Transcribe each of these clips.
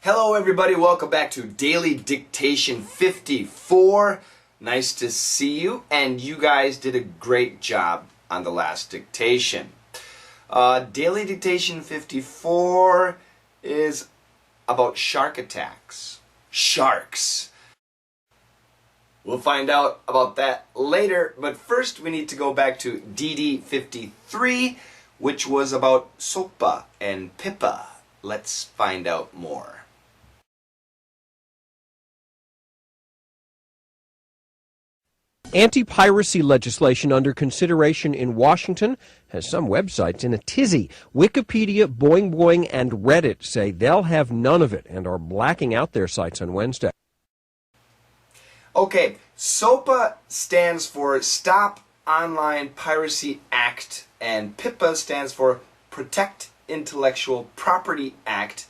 Hello everybody, welcome back to Daily Dictation 54. Nice to see you, and you guys did a great job on the last dictation. Daily Dictation 54 is about shark attacks. Sharks. We'll find out about that later, but first we need to go back to DD 53, which was about SOPA and PIPA. Let's find out more. Anti-piracy legislation under consideration in Washington has some websites in a tizzy. Wikipedia, Boing Boing, and Reddit say they'll have none of it and are blacking out their sites on Wednesday. Okay, SOPA stands for Stop Online Piracy Act, and PIPA stands for Protect Intellectual Property Act.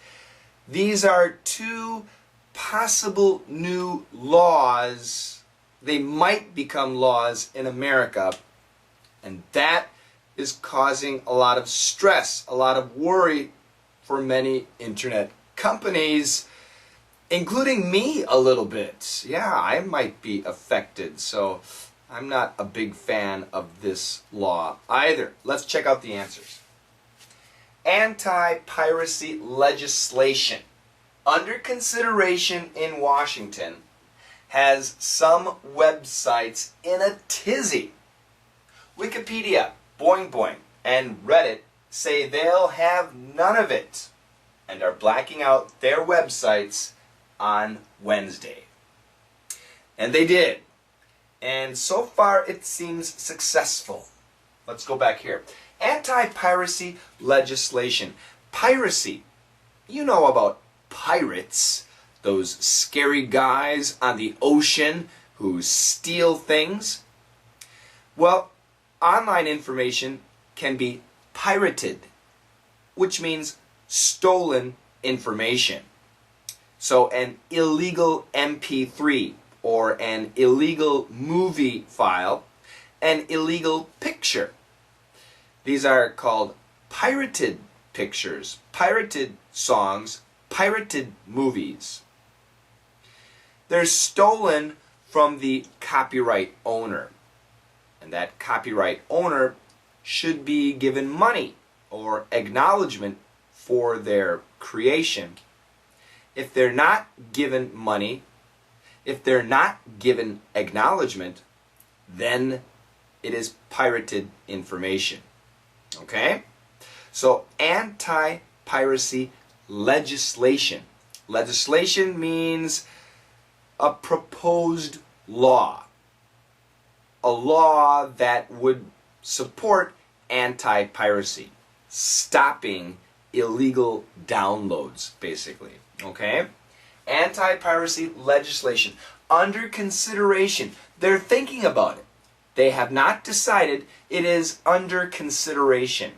These are two possible new laws. They might become laws in America, and that is causing a lot of stress, a lot of worry for many internet companies, including me a little bit. Yeah, I might be affected, so I'm not a big fan of this law either. Let's check out the answers. Anti-piracy legislation under consideration in Washington has some websites in a tizzy. Wikipedia, Boing Boing, and Reddit say they'll have none of it and are blacking out their websites on Wednesday. And they did. And so far it seems successful. Let's go back here. Anti-piracy legislation. Piracy. You know about pirates. Those scary guys on the ocean who steal things. Well, online information can be pirated, which means stolen information. So an illegal MP3 or an illegal movie file, an illegal picture. These are called pirated pictures, pirated songs, pirated movies. They're stolen from the copyright owner. And that copyright owner should be given money or acknowledgement for their creation. If they're not given money, if they're not given acknowledgement, then it is pirated information. Okay? So anti-piracy legislation. Legislation means a proposed law. A law that would support anti-piracy, stopping illegal downloads, basically. Okay? Anti-piracy legislation under consideration. They're thinking about it. They have not decided. It is under consideration.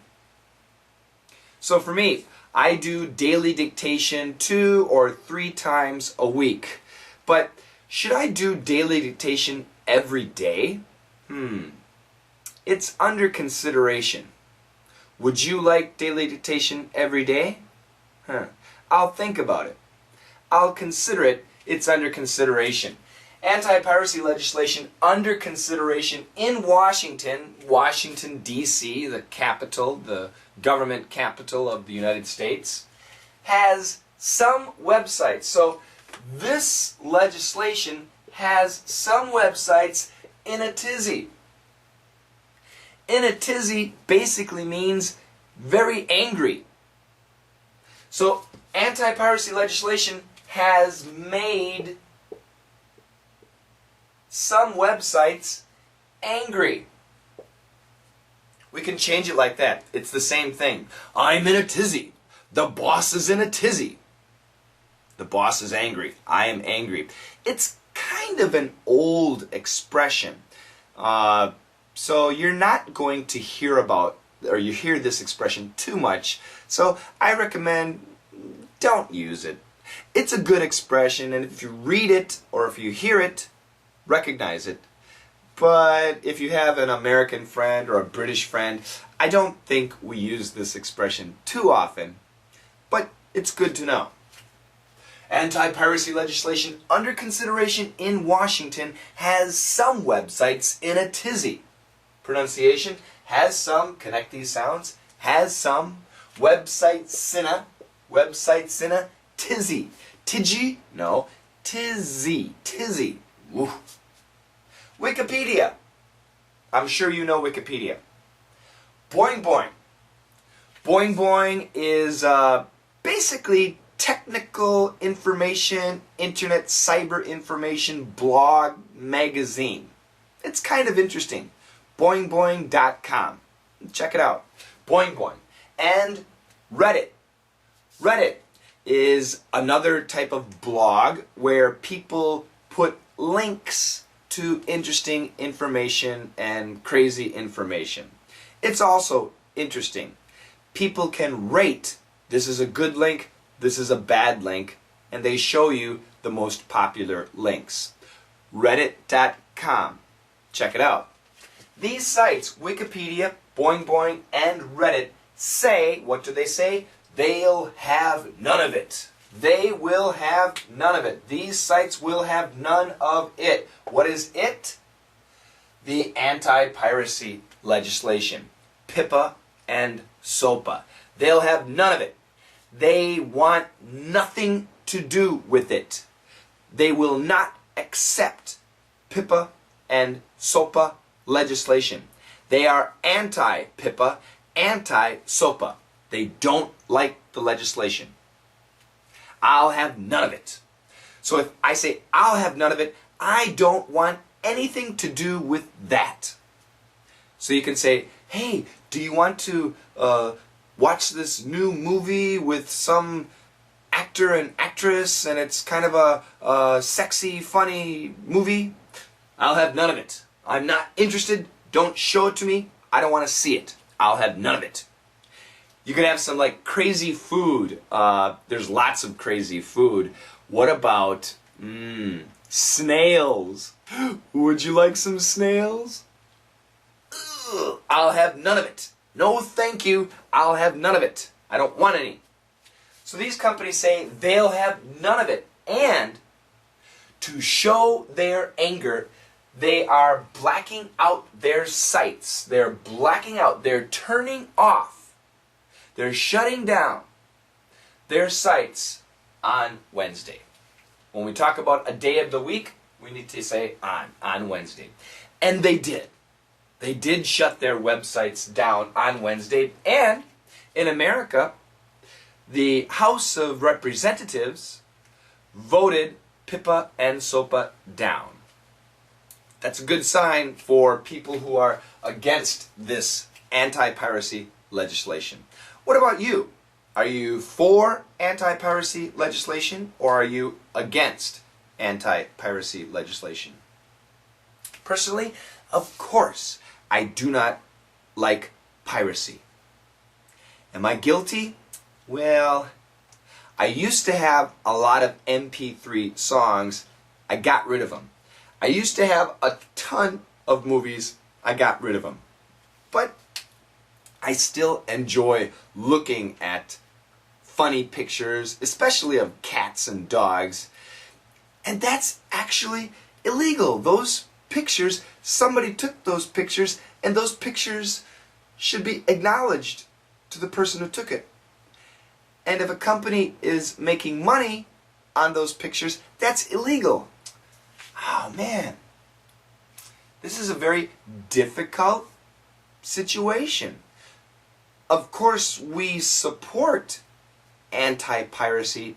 So for me, I do daily dictation 2 or 3 times a week. But should I do daily dictation every day? It's under consideration. Would you like daily dictation every day? I'll think about it. I'll consider it. It's under consideration. Anti-piracy legislation under consideration in Washington, Washington, D.C., the capital, the government capital of the United States, has some websites. So this legislation has some websites in a tizzy. In a tizzy basically means very angry. So anti-piracy legislation has made some websites angry. We can change it like that. It's the same thing. I'm in a tizzy. The boss is in a tizzy. The boss is angry. I am angry. It's kind of an old expression. So you're not going to hear about, or you hear this expression too much. So I recommend don't use it. It's a good expression, and if you read it or if you hear it, recognize it. But if you have an American friend or a British friend, I don't think we use this expression too often. But it's good to know. Anti-piracy legislation under consideration in Washington has some websites in a tizzy. Pronunciation has some, connect these sounds, has some, website sinna, tizzy. Tidgy? No, tizzy, Woo. Wikipedia. I'm sure you know Wikipedia. Boing boing. Boing boing is basically technical information, internet cyber information blog magazine. It's kind of interesting. Boingboing.com. Check it out. Boing boing. And Reddit. Reddit is another type of blog where people put links to interesting information and crazy information. It's also interesting. People can rate, this is a good link, this is a bad link, and they show you the most popular links. Reddit.com. Check it out. These sites, Wikipedia, Boing Boing, and Reddit, say, what do they say? They'll have none of it. They will have none of it. These sites will have none of it. What is it? The anti-piracy legislation, PIPA and SOPA. They'll have none of it. They want nothing to do with it. They will not accept PIPA and SOPA legislation. They are anti-PIPA, anti-SOPA. They don't like the legislation. I'll have none of it. So if I say I'll have none of it, I don't want anything to do with that. So you can say, hey, do you want to watch this new movie with some actor and actress and it's kind of a sexy, funny movie? I'll have none of it. I'm not interested. Don't show it to me. I don't want to see it. I'll have none of it. You could have some like crazy food. There's lots of crazy food. What about snails? Would you like some snails? Ugh, I'll have none of it. No thank you. I'll have none of it. I don't want any. So these companies say they'll have none of it. And to show their anger, they are blacking out their sites. They're blacking out. They're turning off. They're shutting down their sites on Wednesday. When we talk about a day of the week, we need to say on Wednesday. And they did. They did shut their websites down on Wednesday. And in America, the House of Representatives voted PIPA and SOPA down. That's a good sign for people who are against this anti-piracy legislation. What about you? Are you for anti-piracy legislation or are you against anti-piracy legislation? Personally, of course, I do not like piracy. Am I guilty? Well, I used to have a lot of MP3 songs. I got rid of them. I used to have a ton of movies. I got rid of them. But I still enjoy looking at funny pictures, especially of cats and dogs. And that's actually illegal. Those pictures, somebody took those pictures, and those pictures should be acknowledged to the person who took it. And if a company is making money on those pictures, that's illegal. Oh man, this is a very difficult situation. Of course, we support anti-piracy,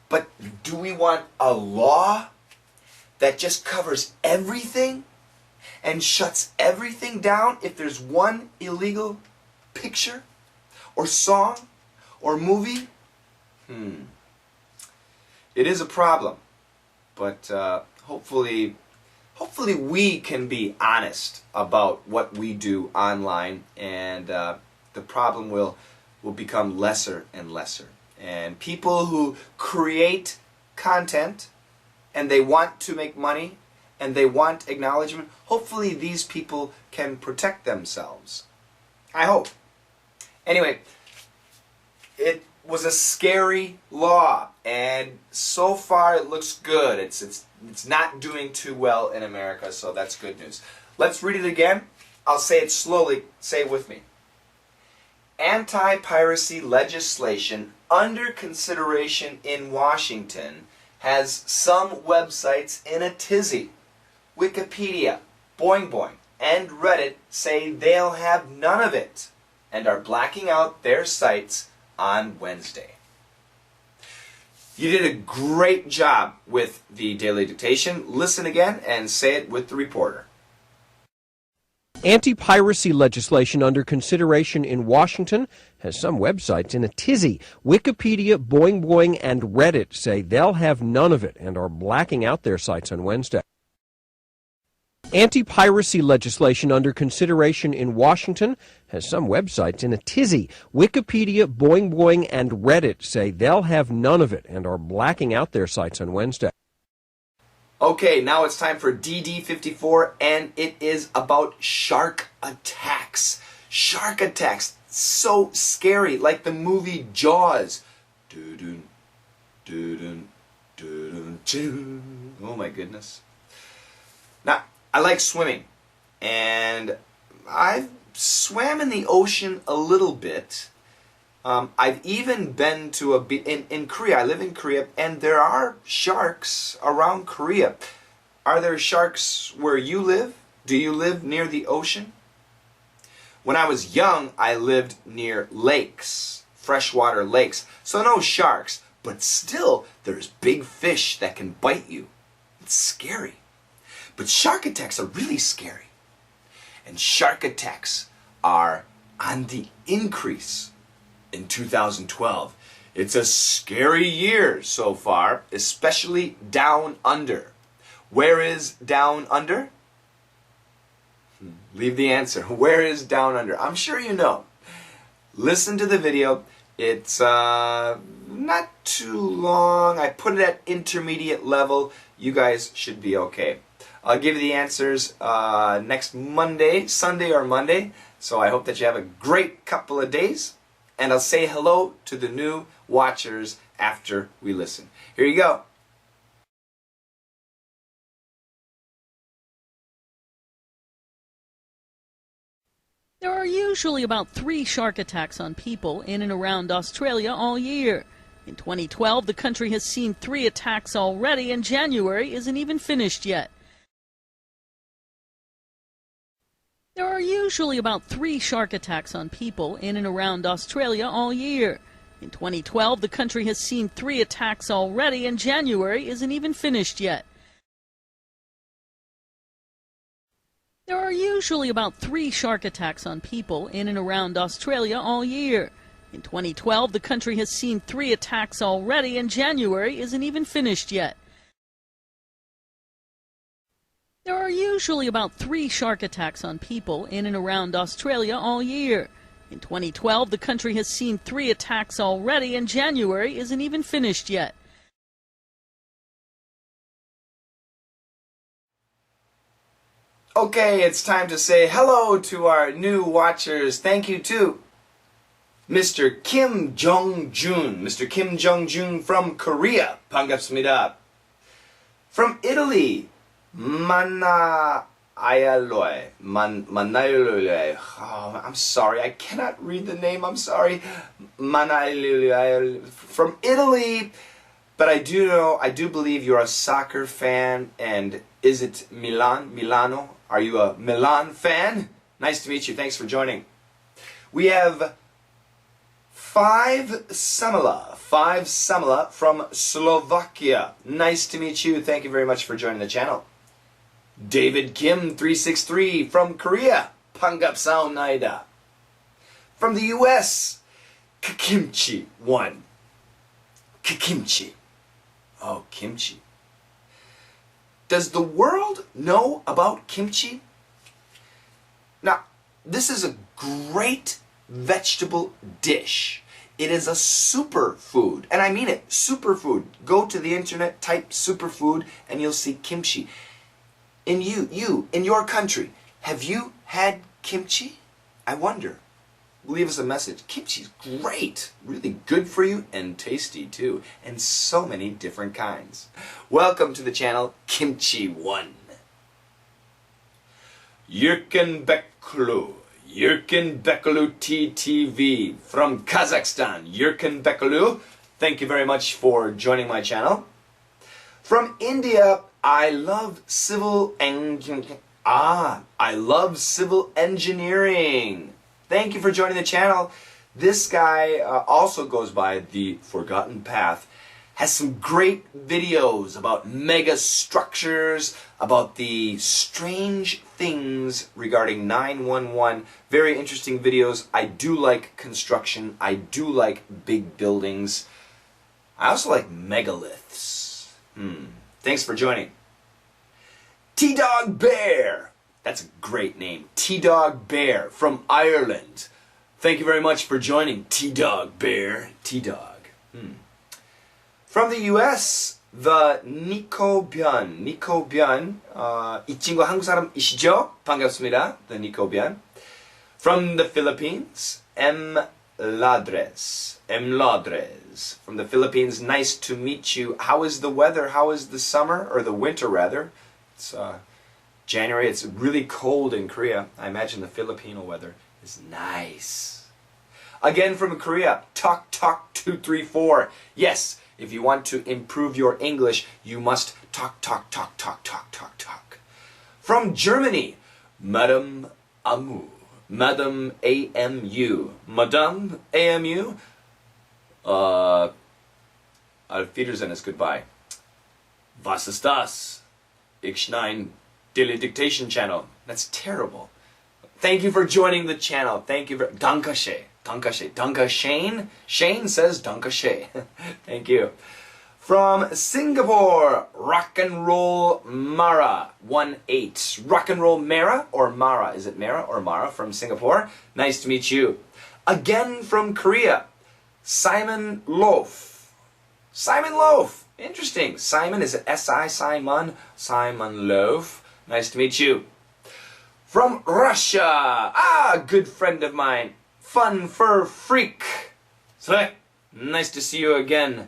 but do we want a law that just covers everything and shuts everything down if there's one illegal picture or song or movie? It is a problem, but hopefully we can be honest about what we do online, and the problem will become lesser and lesser. And people who create content and they want to make money and they want acknowledgement, hopefully these people can protect themselves. I hope. Anyway, it was a scary law, and so far it looks good. It's not doing too well in America, so that's good news. Let's read it again. I'll say it slowly. Say it with me. Anti-piracy legislation under consideration in Washington has some websites in a tizzy. Wikipedia, Boing Boing, and Reddit say they'll have none of it and are blacking out their sites on Wednesday. You did a great job with the daily dictation. Listen again and say it with the reporter. Anti-piracy legislation under consideration in Washington has some websites in a tizzy. Wikipedia, Boing Boing, and Reddit say they'll have none of it and are blacking out their sites on Wednesday. Anti-piracy legislation under consideration in Washington has some websites in a tizzy. Wikipedia, Boing Boing, and Reddit say they'll have none of it and are blacking out their sites on Wednesday. Okay, now it's time for DD54, and it is about shark attacks. Shark attacks, so scary, like the movie Jaws. Doo-doo, doo-doo, doo-doo, doo. Oh my goodness. Now, I like swimming, and I've swam in the ocean a little bit. I've even been to in Korea. I live in Korea, and there are sharks around Korea. Are there sharks where you live? Do you live near the ocean? When I was young, I lived near lakes, freshwater lakes, so no sharks, but still there's big fish that can bite you. It's scary. But shark attacks are really scary. And shark attacks are on the increase in 2012. It's a scary year so far, especially down under. Where is down under? Leave the answer. Where is down under? I'm sure you know. Listen to the video. It's not too long. I put it at intermediate level. You guys should be okay. I'll give you the answers next Monday, Sunday or Monday. So I hope that you have a great couple of days. And I'll say hello to the new watchers after we listen. Here you go. There are usually about 3 shark attacks on people in and around Australia all year. In 2012, the country has seen 3 attacks already, and January isn't even finished yet. There are usually about 3 shark attacks on people in and around Australia all year. In 2012, the country has seen 3 attacks already, and January isn't even finished yet. There are usually about 3 shark attacks on people in and around Australia all year. In 2012, the country has seen 3 attacks already, and January isn't even finished yet. There are usually about 3 shark attacks on people in and around Australia all year. In 2012, the country has seen 3 attacks already, and January isn't even finished yet. Okay, it's time to say hello to our new watchers. Thank you to Mr. Kim Jong-jun. Mr. Kim Jong-jun from Korea. 반갑습니다. From Italy. Manayaloy. Oh, I'm sorry, I cannot read the name. I'm sorry. Manayaloy from Italy. But I do believe you're a soccer fan. And is it Milano? Are you a Milan fan? Nice to meet you. Thanks for joining. We have 5 Samala from Slovakia. Nice to meet you. Thank you very much for joining the channel. David Kim 363 from Korea. 반갑사옵나이다. From the US, Kimchi 1. Kimchi. Oh, kimchi. Does the world know about kimchi? Now, this is a great vegetable dish. It is a superfood, and I mean it, superfood. Go to the internet, type superfood, and you'll see kimchi. In in your country, have you had kimchi? I wonder. leave us a message. Kimchi's great, really good for you and tasty too, and so many different kinds. Welcome to the channel Kimchi One. Yurkin Beklu TTV from Kazakhstan. Yurkin Beklu, thank you very much for joining my channel. From India, I love civil engineering. Thank you for joining the channel. This guy also goes by The Forgotten Path. Has some great videos about mega structures, about the strange things regarding 911. Very interesting videos. I do like construction. I do like big buildings. I also like megaliths. Thanks for joining. T-Dog Bear. That's a great name. T-Dog Bear from Ireland. Thank you very much for joining, T-Dog Bear. T-Dog. From the US, the Nico Byun. Nico Byun. 이 친구 한국 사람이시죠? 반갑습니다. The Nico Byun. From the Philippines, M. Ladres. M. Ladres. From the Philippines, nice to meet you. How is the weather? How is the summer? Or the winter, rather. It's January. It's really cold in Korea. I imagine the Filipino weather is nice. Again from Korea, Talk 234. Yes, if you want to improve your English, you must talk. From Germany, Madame Amu. Madame AMU. Madame AMU. Auf Wiedersehen is goodbye. Was ist das? Ich schneide Dictation channel. That's terrible. Thank you for joining the channel. Thank you for Dankashe. Danka Shane. Shane says Dankashe. Thank you. From Singapore, Rock and Roll Mara 18. Rock and Roll Mara or Mara? Is it Mara or Mara from Singapore? Nice to meet you. Again from Korea, Simon Loaf. Simon Loaf. Interesting. Simon, is it S-I, Simon? Simon Loaf. Nice to meet you. From Russia. Good friend of mine. Fun Fur Freak. Sre. Nice to see you again.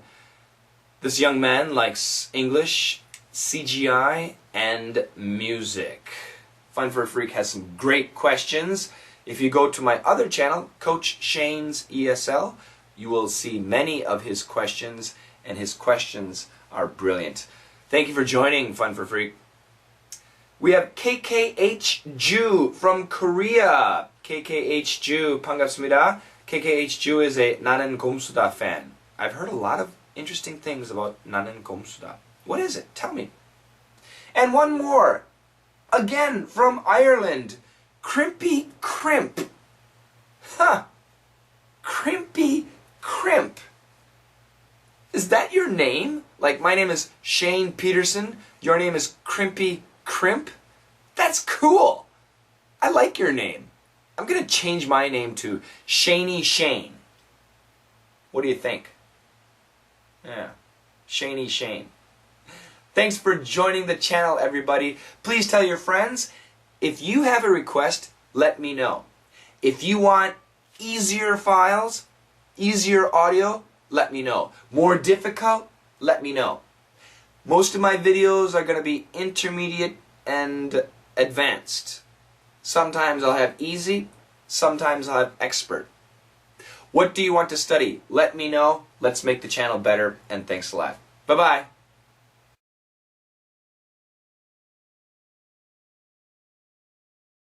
This young man likes English, CGI, and music. Fun Fur Freak has some great questions. If you go to my other channel, Coach Shane's ESL, you will see many of his questions, and his questions are brilliant. Thank you for joining Fun for Freak. We have KKH Jew from Korea. KKH Jew, 반갑습니다. KKH Jew is a 나는 곰수다 fan. I've heard a lot of interesting things about 나는 곰수다. What is it? Tell me. And one more. Again from Ireland. Crimpy Crimp. Crimpy Crimp. Is that your name? Like, my name is Shane Peterson. Your name is Crimpy Crimp? That's cool. I like your name. I'm going to change my name to Shaney Shane. What do you think? Yeah. Shaney Shane. Thanks for joining the channel, everybody. Please tell your friends. If you have a request, let me know. If you want easier files, easier audio, let me know. More difficult, let me know. Most of my videos are going to be intermediate and advanced. Sometimes I'll have easy, sometimes I'll have expert. What do you want to study? Let me know. Let's make the channel better, and thanks a lot. Bye-bye.